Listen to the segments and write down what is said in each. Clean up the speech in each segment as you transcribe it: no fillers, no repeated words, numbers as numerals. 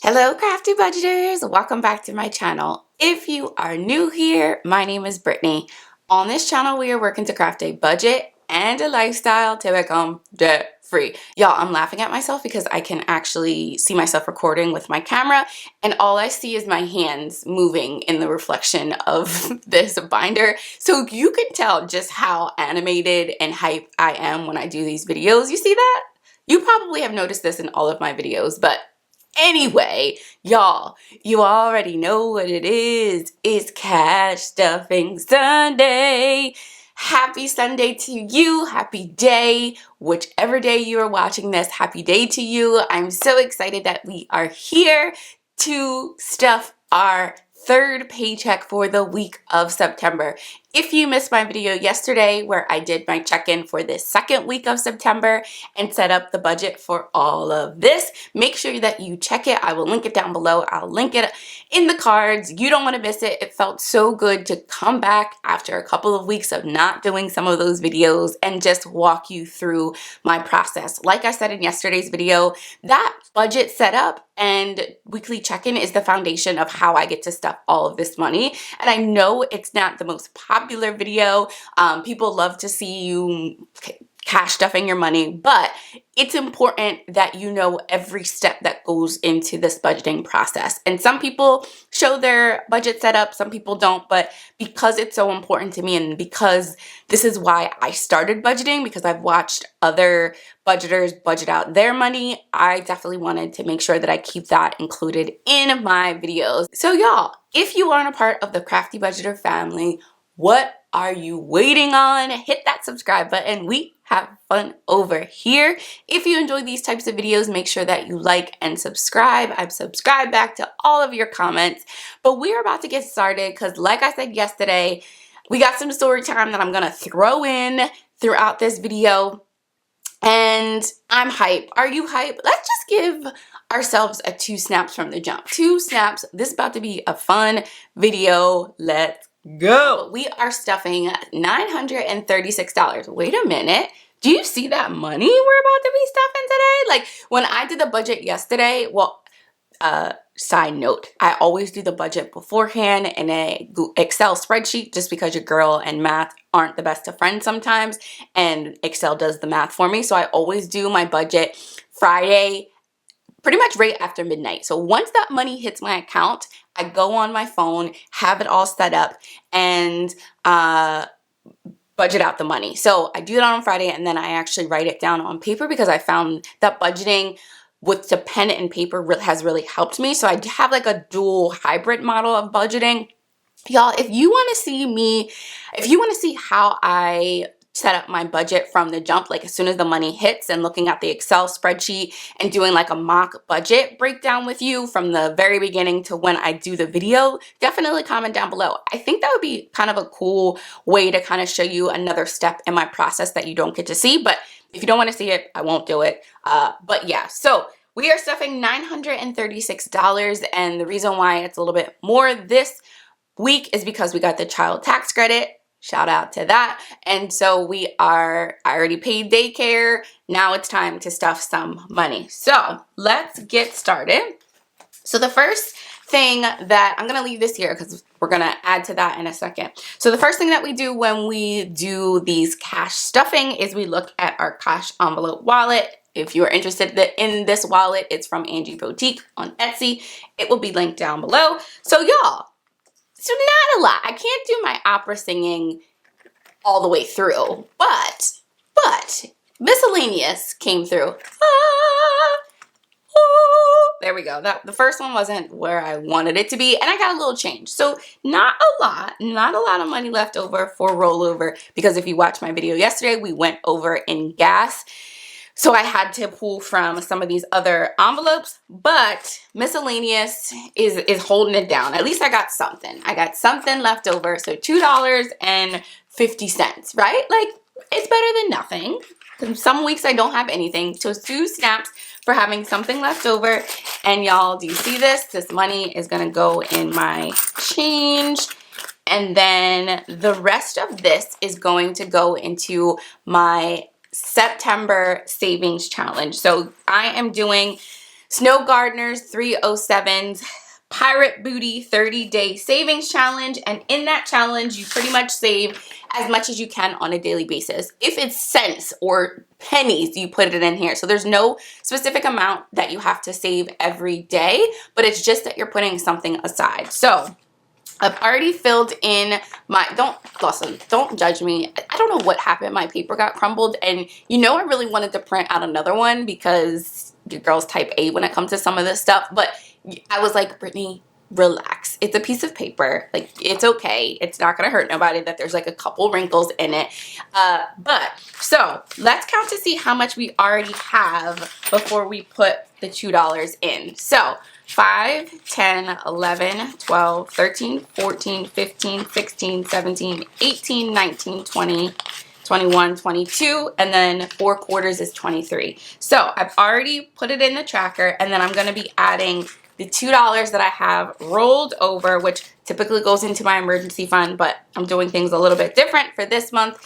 Hello, Crafty Budgeters! Welcome back to my channel. If you are new here, my name is Brittany. On this channel, we are working to craft a budget and a lifestyle to become debt-free. Y'all, I'm laughing at myself because I can actually see myself recording with my camera, and all I see is my hands moving in the reflection of this binder. So you can tell just how animated and hype I am when I do these videos. You see that? You probably have noticed this in all of my videos, but anyway, y'all, you already know what it is. It's Cash Stuffing Sunday. Happy Sunday to you. Happy day. Whichever day you are watching this, happy day to you. I'm so excited that we are here to stuff our third paycheck for the week of September. If you missed my video yesterday where I did my check-in for this second week of September and set up the budget for all of this, make sure that you check it. I will link it down below. I'll link it in the cards. You don't want to miss it. It felt so good to come back after a couple of weeks of not doing some of those videos and just walk you through my process. Like I said in yesterday's video, that budget setup and weekly check-in is the foundation of how I get to stuff all of this money. And I know it's not the most popular video. People love to see you cash stuffing your money, but it's important that you know every step that goes into this budgeting process. And some people show their budget setup, some people don't, but because it's so important to me and because this is why I started budgeting, because I've watched other budgeters budget out their money, I definitely wanted to make sure that I keep that included in my videos. So y'all, if you aren't a part of the Crafty Budgeter family, what are you waiting on? Hit that subscribe button. We have fun over here. If you enjoy these types of videos, make sure that you like and subscribe. I've subscribed back to all of your comments, but we're about to get started because like I said yesterday, we got some story time that I'm gonna throw in throughout this video, and I'm hype. Are you hype? Let's just give ourselves a 2 snaps from the jump. 2 snaps. This is about to be a fun video. Let's go. We are stuffing $936. Wait a minute. Do you see that money we're about to be stuffing today? Like when I did the budget yesterday, well, side note, I always do the budget beforehand in a Excel spreadsheet just because your girl and math aren't the best of friends sometimes, and Excel does the math for me. So I always do my budget Friday, pretty much right after midnight. So once that money hits my account, I go on my phone, have it all set up, and budget out the money. So I do that on Friday, and then I actually write it down on paper because I found that budgeting with the pen and paper has really helped me. So I have like a dual hybrid model of budgeting. Y'all, if you want to see how I set up my budget from the jump, like as soon as the money hits, and looking at the Excel spreadsheet and doing like a mock budget breakdown with you from the very beginning to when I do the video, definitely comment down below. I think that would be kind of a cool way to kind of show you another step in my process that you don't get to see. But if you don't want to see it, I won't do it. But yeah, so we are stuffing $936, and the reason why it's a little bit more this week is because we got the child tax credit. Shout out to that. And so I already paid daycare. Now it's time to stuff some money. So let's get started. So the first thing that I'm going to leave this here because we're going to add to that in a second. So the first thing that we do when we do these cash stuffing is we look at our cash envelope wallet. If you are interested in this wallet, it's from Angie Boutique on Etsy. It will be linked down below. So y'all, so not a lot. I can't do my opera singing all the way through, but miscellaneous came through. There we go. The first one wasn't where I wanted it to be, and I got a little change. So not a lot of money left over for rollover, because if you watched my video yesterday, we went over in gas. So I had to pull from some of these other envelopes, but miscellaneous is holding it down. At least I got something. I got something left over. So $2.50, right? Like, it's better than nothing. Some weeks I don't have anything. So 2 snaps for having something left over. And y'all, do you see this? This money is going to go in my change. And then the rest of this is going to go into my September savings challenge. So I am doing Snow Gardeners 307's Pirate Booty 30-day savings challenge, and in that challenge you pretty much save as much as you can on a daily basis. If it's cents or pennies, you put it in here. So there's no specific amount that you have to save every day, but it's just that you're putting something aside. So I've already filled in my, don't judge me. I don't know what happened. My paper got crumbled, and you know I really wanted to print out another one because your girl's type A when it comes to some of this stuff, but I was like, Brittany, relax. It's a piece of paper. Like, it's okay. It's not gonna hurt nobody that there's like a couple wrinkles in it. So let's count to see how much we already have before we put the $2 in. So 5, 10, 11, 12, 13, 14, 15, 16, 17, 18, 19, 20, 21, 22, and then 4 quarters is 23. So I've already put it in the tracker, and then I'm going to be adding the $2 that I have rolled over, which typically goes into my emergency fund, but I'm doing things a little bit different for this month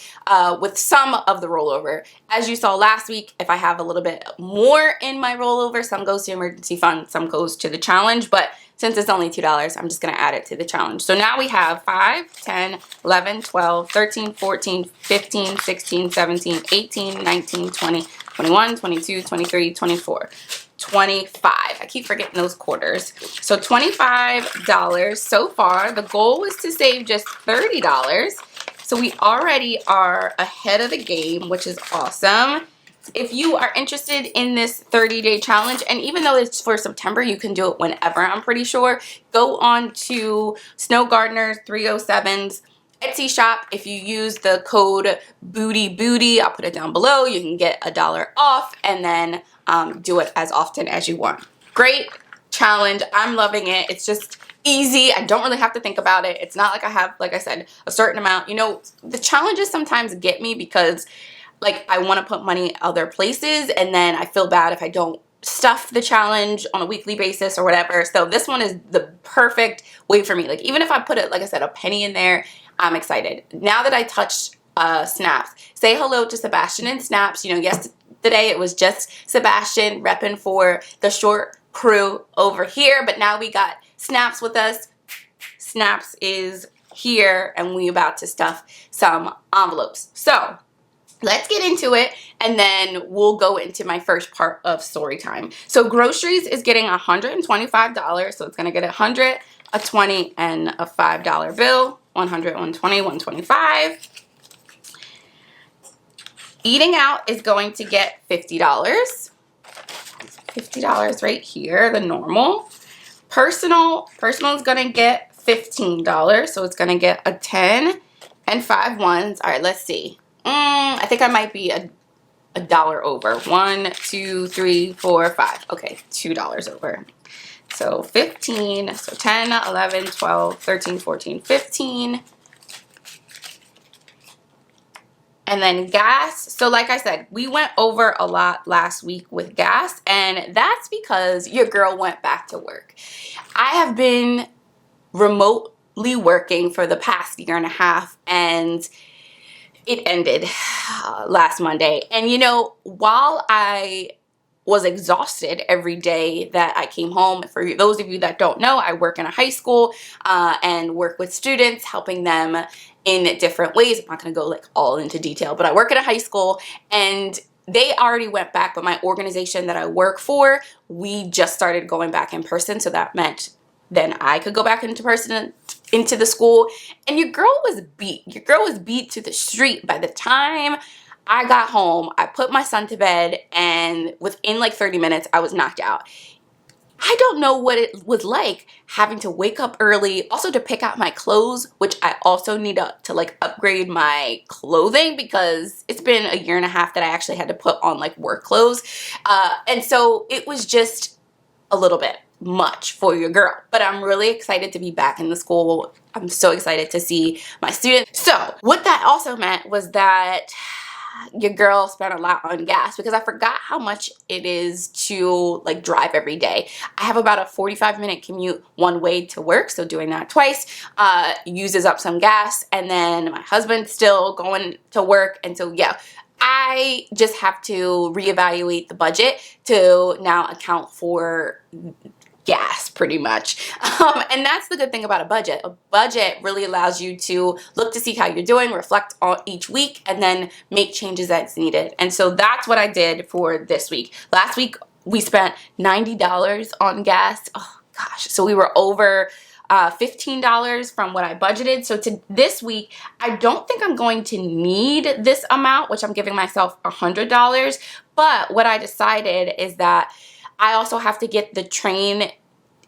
with some of the rollover. As you saw last week, if I have a little bit more in my rollover, some goes to emergency fund, some goes to the challenge, but since it's only $2, I'm just going to add it to the challenge. So now we have 5, 10, 11, 12, 13, 14, 15, 16, 17, 18, 19, 20, 21, 22, 23, 24. 25. I keep forgetting those quarters. So $25 so far. The goal was to save just $30. So we already are ahead of the game, which is awesome. If you are interested in this 30-day challenge, and even though it's for September, you can do it whenever, I'm pretty sure, go on to Snow Gardeners 307's Etsy shop. If you use the code BOOTY, I'll put it down below, you can get $1 off, and then do it as often as you want. Great challenge. I'm loving it. It's just easy. I don't really have to think about it. It's not like I have, like I said, a certain amount. You know, the challenges sometimes get me because like I want to put money other places, and then I feel bad if I don't stuff the challenge on a weekly basis or whatever. So this one is the perfect way for me. Like, even if I put it, like I said, a penny in there, I'm excited. Now that I touched snaps, say hello to Sebastian and Snaps. You know, yesterday it was just Sebastian repping for the short crew over here, but now we got Snaps with us. Snaps is here, and we about to stuff some envelopes. So let's get into it, and then we'll go into my first part of story time. So groceries is getting $125, so it's gonna get 100, a 20, and a $5 bill. 100, 120, 125. Eating out is going to get $50. $50 right here, the normal. Personal is gonna get $15, so it's gonna get a 10 and 5 ones. All right, let's see. I think I might be a dollar over. 1, 2, 3, 4, 5. Okay, $2 over. So 15, so 10, 11, 12, 13, 14, 15. And then gas. So like I said, we went over a lot last week with gas, and that's because your girl went back to work. I have been remotely working for the past year and a half, and it ended last Monday. And you know, while I was exhausted every day that I came home, for those of you that don't know, I work in a high school and work with students, helping them in different ways. I'm not going to go like all into detail, but I work at a high school, and they already went back, but my organization that I work for, we just started going back in person. So that meant then I could go back into the school, and your girl was beat. Your girl was beat to the street. By the time I got home, I put my son to bed, and within like 30 minutes, I was knocked out. I don't know what it was like having to wake up early, also to pick out my clothes, which I also need to like upgrade my clothing because it's been a year and a half that I actually had to put on like work clothes. And so it was just a little bit much for your girl, but I'm really excited to be back in the school. I'm so excited to see my students. So what that also meant was that your girl spent a lot on gas because I forgot how much it is to like drive every day. I have about a 45-minute commute one way to work, so doing that twice uses up some gas, and then my husband's still going to work, and so yeah, I just have to reevaluate the budget to now account for gas, pretty much. And that's the good thing about a budget. A budget really allows you to look to see how you're doing, reflect on each week, and then make changes as needed. And so that's what I did for this week. Last week, we spent $90 on gas. Oh gosh, so we were over $15 from what I budgeted. So to this week, I don't think I'm going to need this amount, which I'm giving myself $100. But what I decided is that I also have to get the train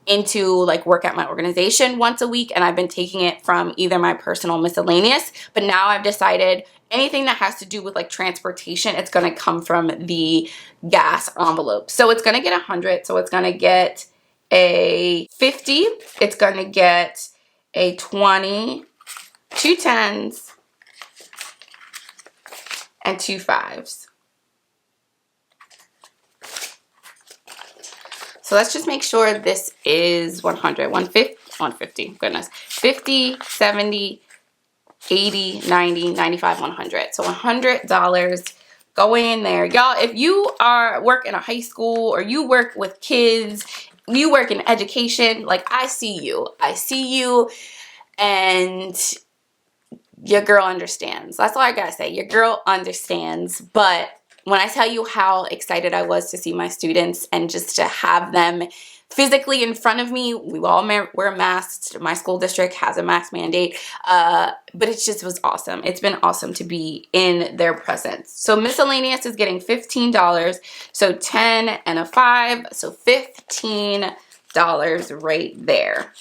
into like work at my organization once a week, and I've been taking it from either my personal miscellaneous, but now I've decided anything that has to do with like transportation, it's going to come from the gas envelope. So it's going to get 100, so it's going to get a 50, it's going to get a 20, 2 10s, and 2 5s. So let's just make sure this is 100, 150, goodness, 50, 70, 80, 90, 95, 100. So $100 going in there. Y'all, if you work in a high school or you work with kids, you work in education, like I see you, and your girl understands. That's all I gotta say. Your girl understands. But when I tell you how excited I was to see my students and just to have them physically in front of me, we all wear masks. My school district has a mask mandate, but it just was awesome. It's been awesome to be in their presence. So miscellaneous is getting $15, so 10 and a 5, so $15 right there.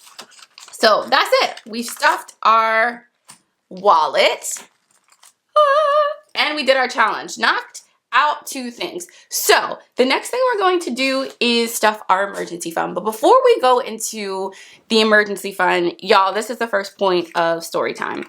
So that's it. We've stuffed our wallet, and we did our challenge. Knocked out 2 things. So the next thing we're going to do is stuff our emergency fund. But before we go into the emergency fund, y'all, this is the first point of story time.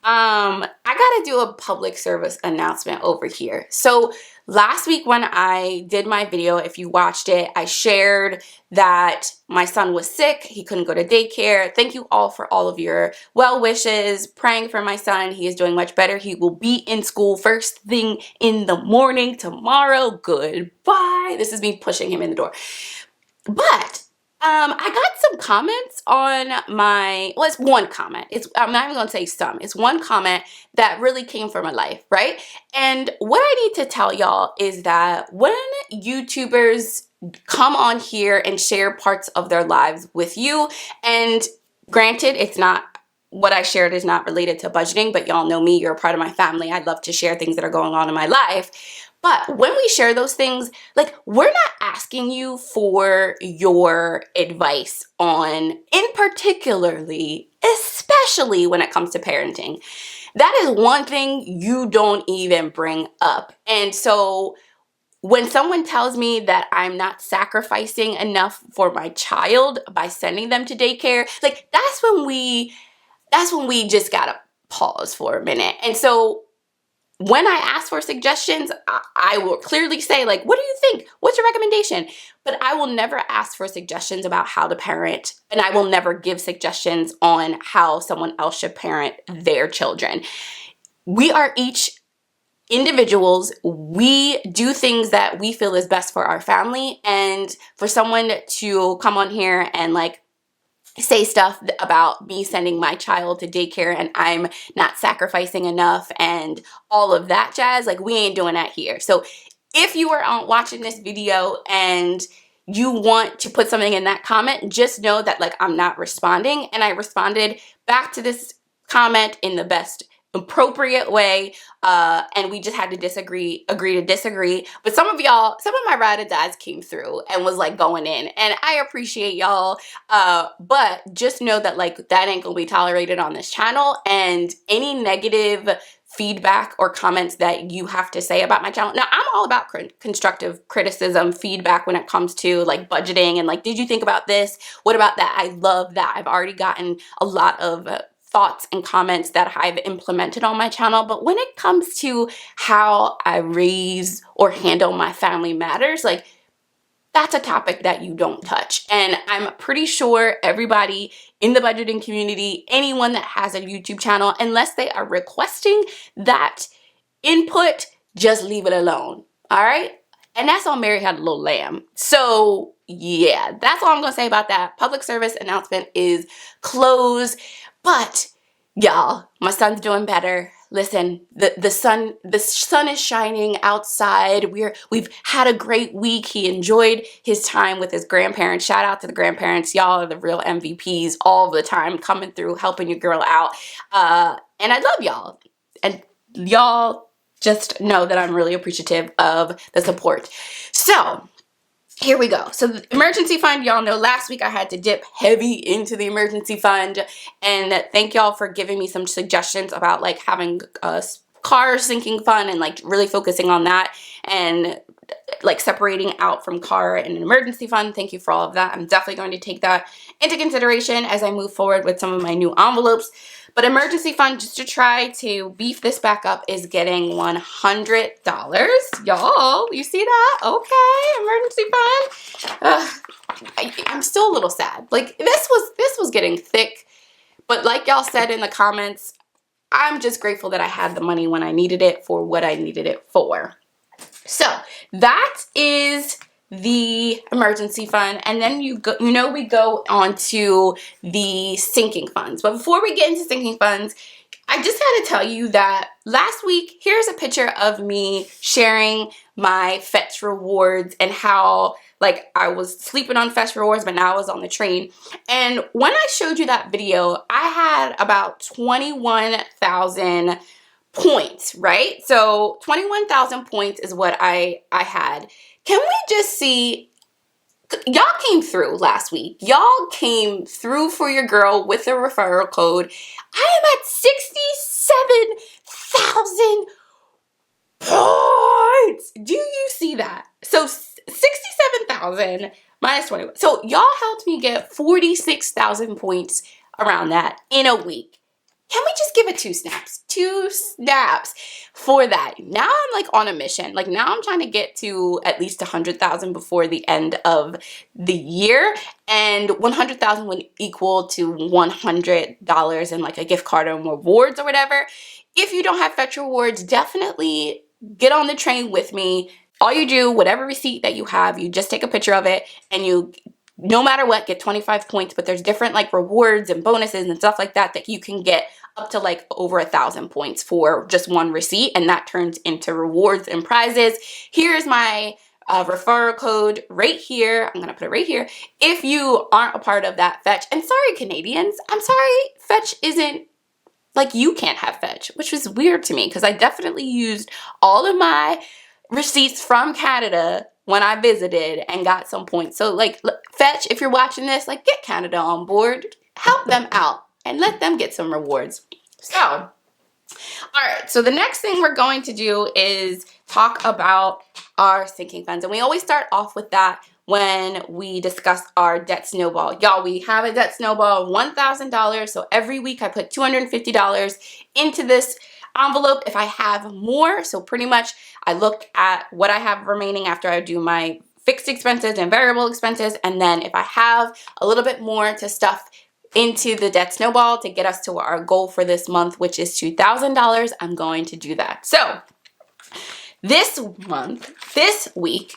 I gotta do a public service announcement over here. So last week when I did my video, if you watched it, I shared that my son was sick. He couldn't go to daycare. Thank you all for all of your well wishes, praying for my son. He is doing much better. He will be in school first thing in the morning tomorrow. Goodbye. This is me pushing him in the door. But I got some comments on well, it's one comment. I'm not even going to say some. It's one comment that really came from my life, right? And what I need to tell y'all is that when YouTubers come on here and share parts of their lives with you, and granted, what I shared is not related to budgeting, but y'all know me, you're a part of my family. I'd love to share things that are going on in my life. But when we share those things, like, we're not asking you for your advice on, in particularly, especially when it comes to parenting. That is one thing you don't even bring up. And so when someone tells me that I'm not sacrificing enough for my child by sending them to daycare, like, that's when we just gotta pause for a minute. And so when I ask for suggestions, I will clearly say, like, what do you think? What's your recommendation? But I will never ask for suggestions about how to parent, and I will never give suggestions on how someone else should parent their children. We are each individuals. We do things that we feel is best for our family, and for someone to come on here and like say stuff about me sending my child to daycare and I'm not sacrificing enough and all of that jazz, like, we ain't doing that here. So if you are watching this video and you want to put something in that comment, just know that, like, I'm not responding, and I responded back to this comment in the best appropriate way, and we just had to agree to disagree. But some of my ride or dies came through and was like going in, and I appreciate y'all, but just know that, like, that ain't gonna be tolerated on this channel, and any negative feedback or comments that you have to say about my channel. Now, I'm all about constructive criticism, feedback when it comes to like budgeting and like, did you think about this? What about that? I love that. I've already gotten a lot of thoughts and comments that I've implemented on my channel. But when it comes to how I raise or handle my family matters, like, that's a topic that you don't touch. And I'm pretty sure everybody in the budgeting community, anyone that has a YouTube channel, unless they are requesting that input, just leave it alone. All right? And that's on Mary Had a Little Lamb. So yeah, that's all I'm gonna say about that. Public service announcement is closed, but y'all, my son's doing better. Listen, the sun is shining outside. We've had a great week. He enjoyed his time with his grandparents. Shout out to the grandparents. Y'all are the real MVPs all the time, coming through, helping your girl out. And I love y'all. And y'all just know that I'm really appreciative of the support. So here we go. So the emergency fund, y'all know last week I had to dip heavy into the emergency fund, and thank y'all for giving me some suggestions about like having a car sinking fund and like really focusing on that and like separating out from car and an emergency fund. Thank you for all of that. I'm definitely going to take that into consideration as I move forward with some of my new envelopes. But emergency fund, just to try to beef this back up, is getting $100. Y'all, you see that? Okay, emergency fund. I'm still a little sad. Like this was getting thick. But like y'all said in the comments, I'm just grateful that I had the money when I needed it for what I needed it for. So that is the emergency fund, and then we go on to the sinking funds. But before we get into sinking funds, I just had to tell you that last week, here's a picture of me sharing my Fetch rewards and how like I was sleeping on Fetch rewards, but now I was on the train. And when I showed you that video, I had about 21,000 points, right? So 21,000 points is what I had. Can we just see, y'all came through last week. Y'all came through for your girl with a referral code. I am at 67,000 points. Do you see that? So 67,000 minus 21. So y'all helped me get 46,000 points around that in a week. Can we just give it 2 snaps? 2 snaps for that. Now I'm like on a mission. Like now I'm trying to get to at least 100,000 before the end of the year. And 100,000 would equal to $100 in like a gift card or rewards or whatever. If you don't have Fetch rewards, definitely get on the train with me. All you do, whatever receipt that you have, you just take a picture of it and you, no matter what, get 25 points. But there's different like rewards and bonuses and stuff like that that you can get up to like over 1,000 points for just one receipt, and that turns into rewards and prizes. Here's my referral code right here. I'm gonna put it right here. If you aren't a part of that Fetch, and sorry Canadians, I'm sorry, Fetch isn't, like you can't have Fetch, which was weird to me because I definitely used all of my receipts from Canada when I visited and got some points. So like Fetch, if you're watching this, like get Canada on board, help them out and let them get some rewards. So, all right, so the next thing we're going to do is talk about our sinking funds. And we always start off with that when we discuss our debt snowball. Y'all, we have a debt snowball of $1,000. So every week I put $250 into this envelope if I have more. So pretty much I look at what I have remaining after I do my fixed expenses and variable expenses. And then if I have a little bit more to stuff into the debt snowball to get us to our goal for this month, which is $2,000, I'm going to do that. So this week,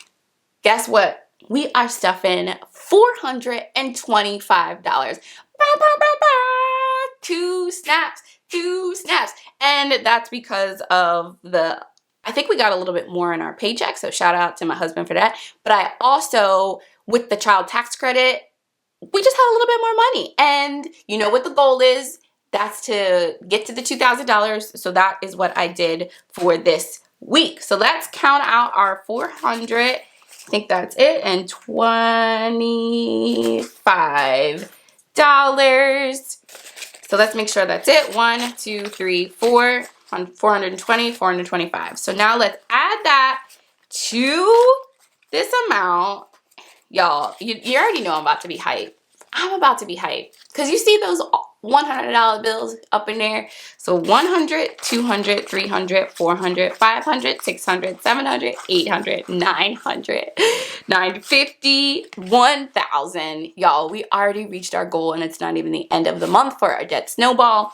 guess what? We are stuffing $425. 2 snaps. And that's because of I think we got a little bit more in our paycheck, so shout out to my husband for that. But I also, with the child tax credit, we just had a little bit more money. And you know what the goal is? That's to get to the $2,000. So that is what I did for this week. So let's count out our 400. I think that's it. And $25. So let's make sure that's it. 1, 2, 3, 4, 420, 425. So now let's add that to this amount. Y'all, you already know I'm about to be hyped. I'm about to be hyped. Because you see those $100 bills up in there? So 100, 200, 300, 400, 500, 600, 700, 800, 900, 950, 1,000. Y'all, we already reached our goal and it's not even the end of the month for our debt snowball.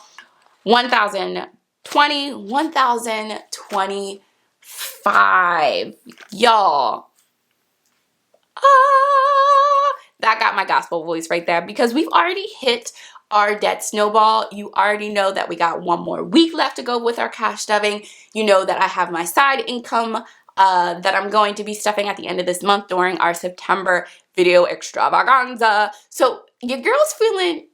1,020, 1,025. 5. Y'all. That got my gospel voice right there, because we've already hit our debt snowball. You already know that we got 1 more week left to go with our cash stuffing. You know that I have my side income that I'm going to be stuffing at the end of this month during our September video extravaganza. So your girl's feeling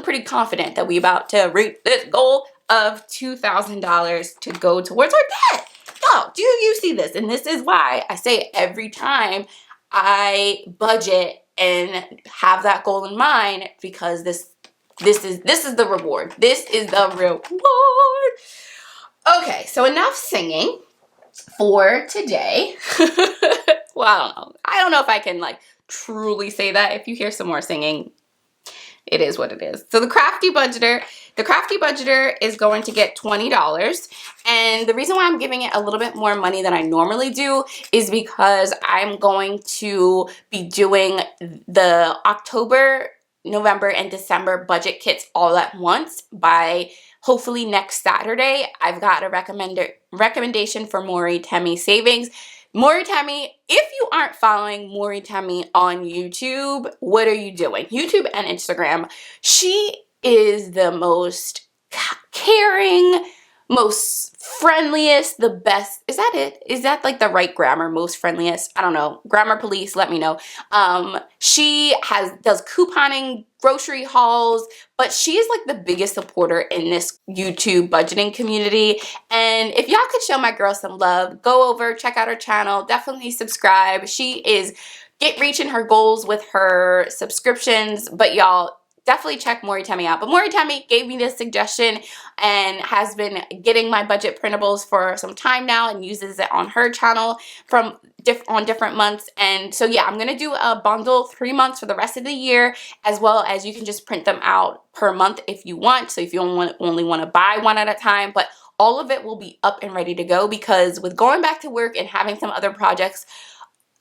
pretty confident that we about to reach this goal of $2,000 to go towards our debt. No, do you see this? And this is why I say every time I budget and have that goal in mind, because this is the reward. This is the reward. Okay, so enough singing for today. Well, I don't know if I can like truly say that. If you hear some more singing, it is what it is. So the Crafty Budgeter is going to get $20. And the reason why I'm giving it a little bit more money than I normally do is because I'm going to be doing the October, November, and December budget kits all at once by hopefully next Saturday. I've got a recommendation for Moritemi Savings. Moritemi, if you aren't following Moritemi on YouTube, what are you doing? YouTube and Instagram. She is the most caring, most friendliest, the best. Is that it? Is that like the right grammar? Most friendliest? I don't know. Grammar police, let me know. She does couponing, grocery hauls, but she is like the biggest supporter in this YouTube budgeting community. And if y'all could show my girl some love, go over, check out her channel, definitely subscribe. She is reaching her goals with her subscriptions, but y'all definitely check Moritemi out. But Moritemi gave me this suggestion and has been getting my budget printables for some time now and uses it on her channel on different months. And so yeah, I'm gonna do a bundle 3 months for the rest of the year, as well as you can just print them out per month if you want. So if you only want to buy one at a time, but all of it will be up and ready to go, because with going back to work and having some other projects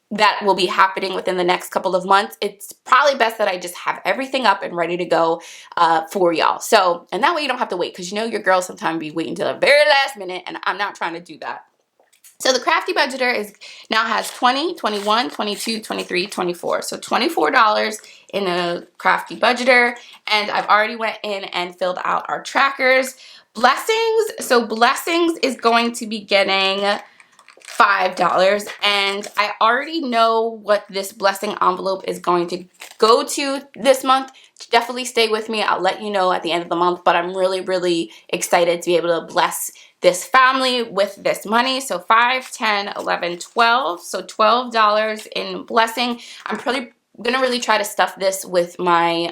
that will be happening within the next couple of months, it's probably best that I just have everything up and ready to go for y'all. So, and that way you don't have to wait, because you know your girl sometimes be waiting till the very last minute, and I'm not trying to do that. So the Crafty Budgeter now has 20, 21, 22, 23, 24. So $24 in a Crafty Budgeter, and I've already went in and filled out our trackers. Blessings, so Blessings is going to be getting $5, and I already know what this blessing envelope is going to go to this month. Definitely stay with me. I'll let you know at the end of the month, but I'm really, really excited to be able to bless this family with this money. So 5, 10, 11, 12. So $12 in blessing. I'm probably gonna really try to stuff this with my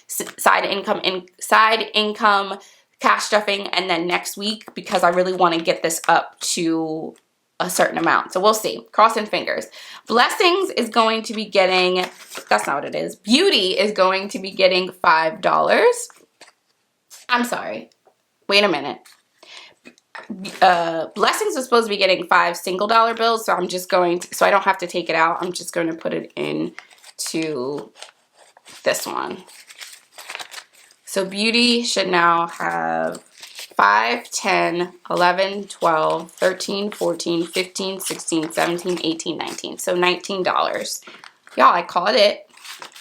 side income cash stuffing, and then next week, because I really want to get this up to a certain amount. So we'll see. Crossing fingers. Blessings is going to be getting, that's not what it is. Beauty is going to be getting $5. I'm sorry. Wait a minute. Blessings was supposed to be getting 5 single dollar bills, so I'm just going to, so I don't have to take it out, I'm just going to put it into this one. So Beauty should now have 5, 10, 11, 12, 13, 14, 15, 16, 17, 18, 19. So $19. Y'all, I caught it.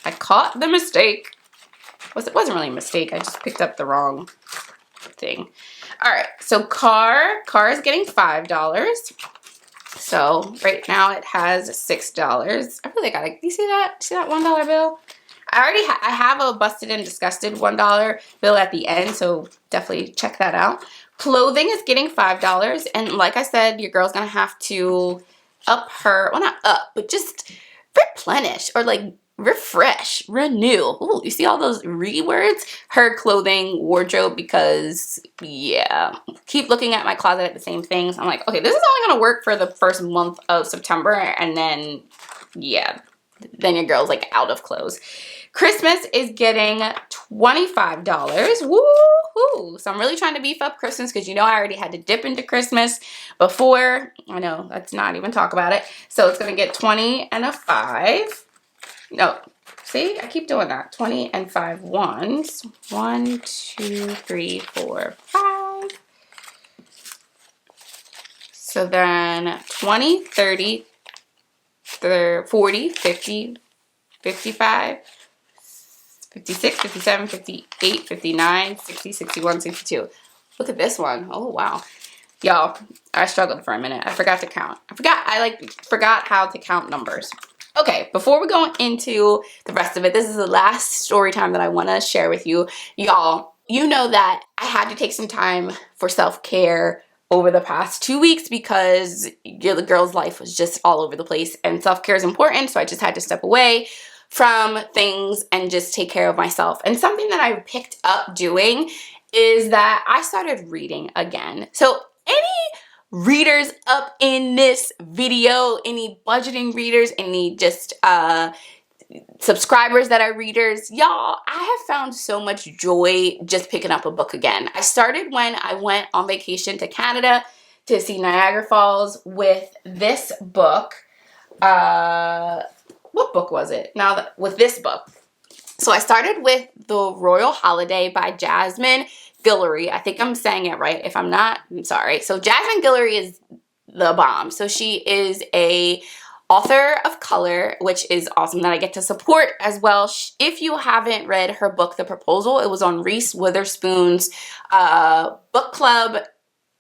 I caught the mistake. It wasn't really a mistake. I just picked up the wrong thing. All right, so car is getting $5. So right now it has $6. I really got it. You see that? See that $1 bill? I have a busted and disgusted $1 bill at the end, so definitely check that out. Clothing is getting $5, and like I said, your girl's gonna have to up her, well, not up, but just replenish or like refresh, renew. Ooh, you see all those words? Her clothing wardrobe, because yeah, keep looking at my closet at the same things. I'm like, okay, this is only gonna work for the first month of September, and then yeah, then your girl's like out of clothes. Christmas is getting $25. Woohoo! So I'm really trying to beef up Christmas, because you know I already had to dip into Christmas before. I know, let's not even talk about it. So it's gonna get 20 and a 5. No, see, I keep doing that. 20 and 5 ones. 1, 2, 3, 4, 5. So then 20, 30, 40, 50, 55, 56, 57, 58, 59, 60, 61, 62. Look at this one. Oh, wow. Y'all, I struggled for a minute. I forgot to count. I forgot how to count numbers. Okay, before we go into the rest of it, this is the last story time that I want to share with you. Y'all, you know that I had to take some time for self-care over the past 2 weeks because the girl's life was just all over the place, and self-care is important, so I just had to step away from things and just take care of myself. And something that I picked up doing is that I started reading again. So any readers up in this video, any budgeting readers, any just subscribers that are readers, y'all, I have found so much joy just picking up a book again. I started when I went on vacation to Canada to see Niagara Falls with this book. What book was it? With this book. So I started with The Royal Holiday by Jasmine Guillory. I think I'm saying it right. If I'm not, I'm sorry. So Jasmine Guillory is the bomb. So she is a author of color, which is awesome that I get to support as well. If you haven't read her book, The Proposal, it was on Reese Witherspoon's book club.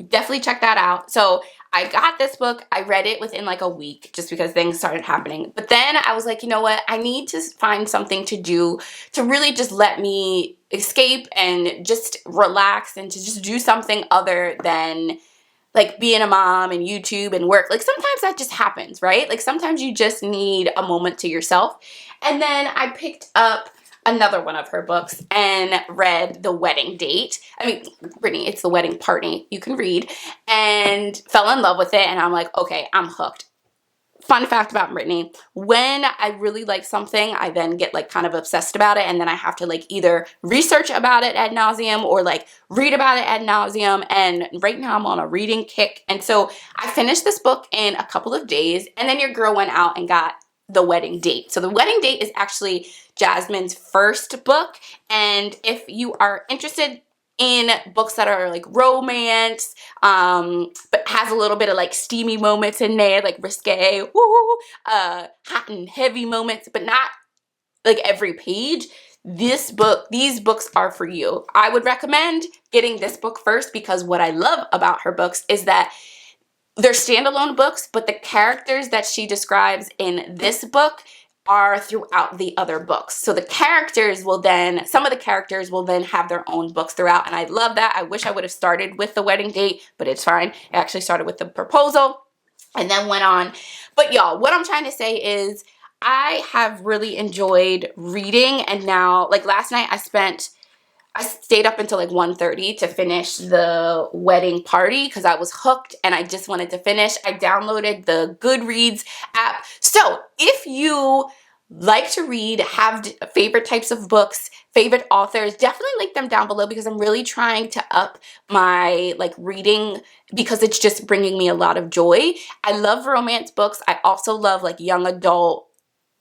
Definitely check that out. So I got this book. I read it within like a week just because things started happening. But then I was like, you know what? I need to find something to do to really just let me escape and just relax and to just do something other than like being a mom and YouTube and work. Like sometimes that just happens, right? Like sometimes you just need a moment to yourself. And then I picked up another one of her books and read The Wedding Date. I mean, Brittany, it's The Wedding Party. You can read. And fell in love with it. And I'm like, okay, I'm hooked. Fun fact about Brittany, when I really like something, I then get like kind of obsessed about it, and then I have to like either research about it ad nauseum or like read about it ad nauseum, and right now I'm on a reading kick. And so I finished this book in a couple of days, and then your girl went out and got The Wedding Date. So The Wedding Date is actually Jasmine's first book, and if you are interested in books that are like romance, but has a little bit of like steamy moments in there, like risque, woo, hot and heavy moments, but not like every page. These books are for you. I would recommend getting this book first because what I love about her books is that they're standalone books, but the characters that she describes in this book are throughout the other books. So the characters will then, some of the characters will then have their own books throughout, and I love that. I wish I would have started with The Wedding Date, but it's fine. I actually started with The Proposal and then went on. But y'all, what I'm trying to say is I have really enjoyed reading, and now, like last night I stayed up until like 1:30 to finish The Wedding Party because I was hooked and I just wanted to finish. I downloaded the Goodreads app. So if you like to read, have favorite types of books, favorite authors, definitely link them down below because I'm really trying to up my like reading because it's just bringing me a lot of joy. I love romance books. I also love like young adult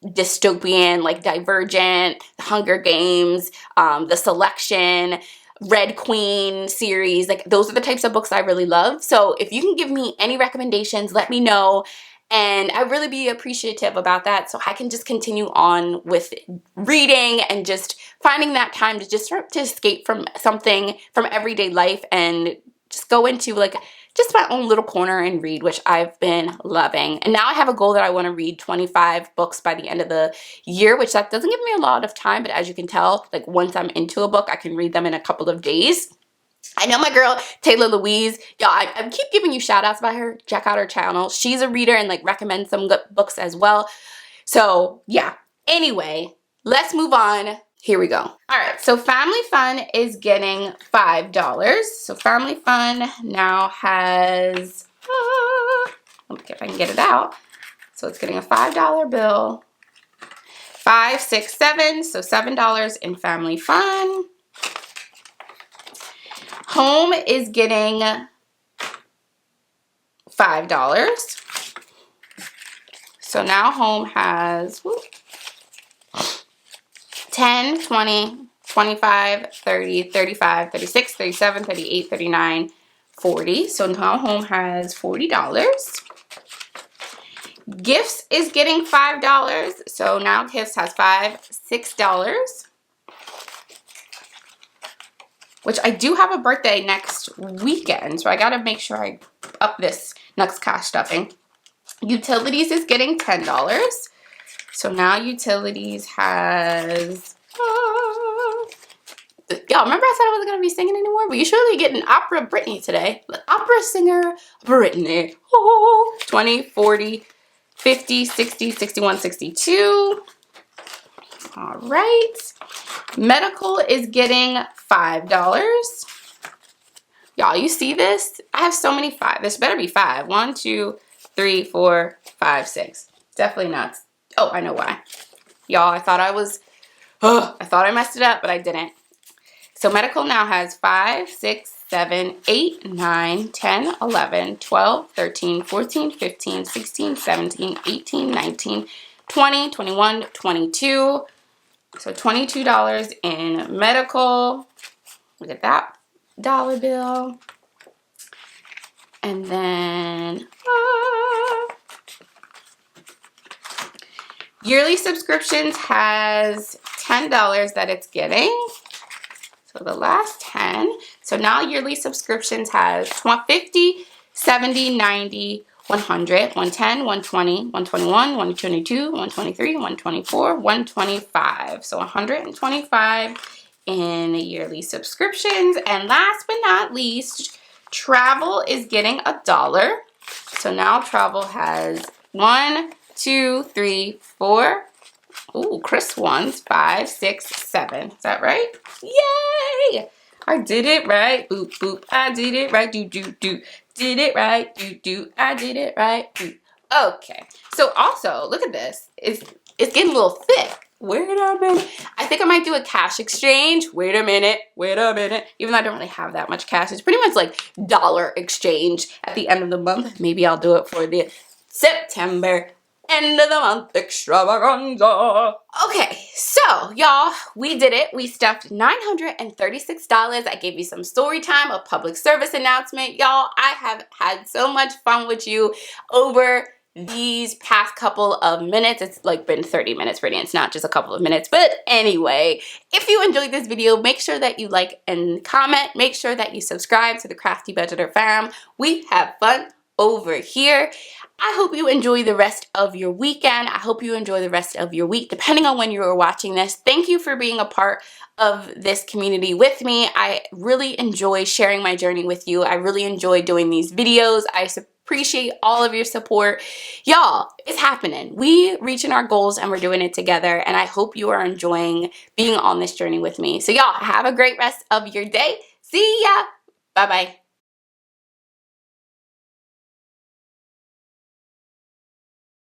dystopian, like Divergent, The Hunger Games, The Selection, Red Queen series. Like those are the types of books I really love. So if you can give me any recommendations, let me know. And I'd really be appreciative about that so I can just continue on with reading and just finding that time to just start to escape from something from everyday life and just go into like just my own little corner and read, which I've been loving. And now I have a goal that I want to read 25 books by the end of the year, which that doesn't give me a lot of time, but as you can tell, like once I'm into a book, I can read them in a couple of days. I know my girl, Taylor Louise, y'all, I keep giving you shout outs by her. Check out her channel. She's a reader and like recommends some good books as well. So yeah, anyway, let's move on. Here we go. All right, so Family Fun is getting $5. So Family Fun now has, let me see if I can get it out. So it's getting a $5 bill. 5, 6, 7, so $7 in Family Fun. Home is getting $5. So now Home has 10, 20, 25, 30, 35, 36, 37, 38, 39, $40. So now home has $40. Gifts is getting $5. So now gifts has $6. Which I do have a birthday next weekend, so I gotta make sure I up this next cash stuffing. Utilities is getting $10. So now utilities has, y'all remember I said I wasn't gonna be singing anymore? But you surely get an opera Brittany today. Opera singer Brittany. Oh, 20, 40, 50, 60, 61, 62. All right. Medical is getting $5. Y'all, you see this? I have so many 5. This better be 5. 1, 2, 3, 4, 5, 6. Definitely not. Oh, I know why. Y'all, I thought I messed it up, but I didn't. So medical now has 5, 6, 7, 8, 9, 10, 11, 12, 13, 14, 15, 16, 17, 18, 19, 20, 21, 22. So $22 in medical. Look at that dollar bill. And then yearly subscriptions has $10 that it's getting. So the last 10. So now yearly subscriptions has 50, 70, 90, 100, 110, 120, 121, 122, 123, 124, 125. So 125 in yearly subscriptions. And last but not least, travel is getting $1. So now travel has 1, 2, 3, 4. Ooh, crisp ones. 5, 6, 7. Is that right? Yay! I did it right. Boop, boop. I did it right. Do, do, do. Did it right. Do, do. I did it right. Do. Okay. So also, look at this. It's getting a little thick. Wait a minute. I think I might do a cash exchange. Wait a minute. Wait a minute. Even though I don't really have that much cash. It's pretty much like dollar exchange at the end of the month. Maybe I'll do it for the September end of the month extravaganza. Okay, so y'all, we did it. We stuffed $936. I gave you some story time, a public service announcement. Y'all, I have had so much fun with you over these past couple of minutes. It's like been 30 minutes, Brittany. It's not just a couple of minutes. But anyway, if you enjoyed this video, make sure that you like and comment. Make sure that you subscribe to the Crafty Budgeter fam. We have fun over here. I hope you enjoy the rest of your weekend. I hope you enjoy the rest of your week, depending on when you are watching this. Thank you for being a part of this community with me. I really enjoy sharing my journey with you. I really enjoy doing these videos. I appreciate all of your support. Y'all, it's happening. We reaching our goals and we're doing it together. And I hope you are enjoying being on this journey with me. So y'all, have a great rest of your day. See ya. Bye-bye.